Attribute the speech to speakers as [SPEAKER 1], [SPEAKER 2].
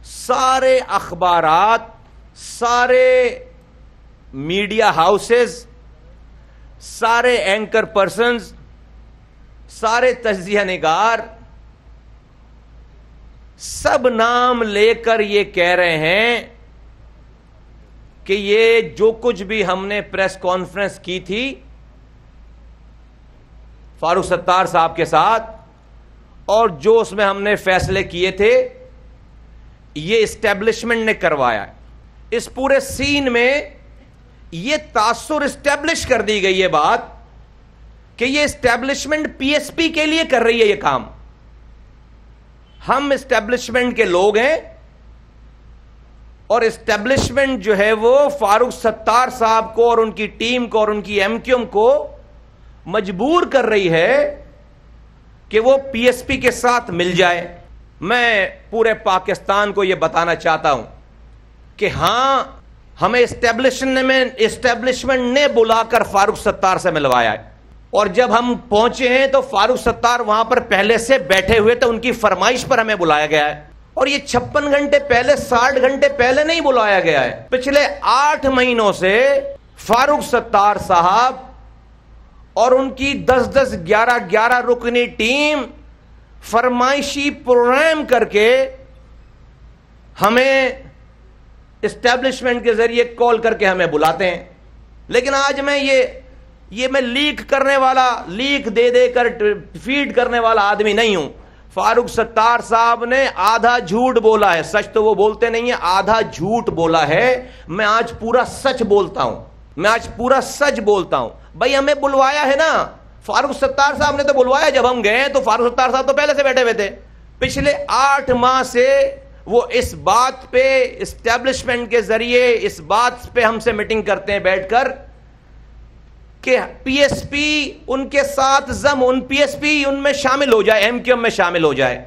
[SPEAKER 1] سارے اخبارات، سارے میڈیا ہاؤسز، سارے اینکر پرسنز، سارے تجزیہ نگار سب نام لے کر یہ کہہ رہے ہیں کہ یہ جو کچھ بھی ہم نے پریس کانفرنس کی تھی فاروق ستار صاحب کے ساتھ اور جو اس میں ہم نے فیصلے کیے تھے یہ اسٹیبلشمنٹ نے کروایا ہے. اس پورے سین میں یہ تاثر اسٹیبلش کر دی گئی یہ بات کہ یہ اسٹیبلشمنٹ پی ایس پی کے لیے کر رہی ہے یہ کام. ہم اسٹیبلشمنٹ کے لوگ ہیں اور اسٹیبلشمنٹ جو ہے وہ فاروق ستار صاحب کو اور ان کی ٹیم کو اور ان کی ایم کیو ایم کو مجبور کر رہی ہے کہ وہ پی ایس پی کے ساتھ مل جائے. میں پورے پاکستان کو یہ بتانا چاہتا ہوں کہ ہاں ہمیں اسٹیبلشمنٹ نے بلا کر فاروق ستار سے ملوایا ہے اور جب ہم پہنچے ہیں تو فاروق ستار وہاں پر پہلے سے بیٹھے ہوئے تھے. ان کی فرمائش پر ہمیں بلایا گیا ہے اور یہ 56 گھنٹے پہلے 60 گھنٹے پہلے نہیں بلایا گیا ہے. پچھلے 8 مہینوں سے فاروق ستار صاحب اور ان کی 10 11 رکنی ٹیم فرمائشی پروگرام کر کے ہمیں اسٹیبلشمنٹ کے ذریعے کال کر کے ہمیں بلاتے ہیں. لیکن آج میں یہ میں لیک کرنے والا، لیک دے کر فیڈ کرنے والا آدمی نہیں ہوں. فاروق ستار صاحب نے آدھا جھوٹ بولا ہے، سچ تو وہ بولتے نہیں ہیں، آدھا جھوٹ بولا ہے. میں آج پورا سچ بولتا ہوں، میں آج پورا سچ بولتا ہوں. بھائی ہمیں بلوایا ہے نا، فاروق ستار صاحب نے تو بلوایا. جب ہم گئے تو فاروق ستار صاحب تو پہلے سے بیٹھے ہوئے تھے. پچھلے 8 ماہ سے وہ اس بات پہ اسٹیبلشمنٹ کے ذریعے اس بات پہ ہم سے میٹنگ کرتے ہیں بیٹھ کر کہ پی ایس پی ان کے ساتھ ان پی ایس پی ان میں شامل ہو جائے، ایم کیو ایم میں شامل ہو جائے.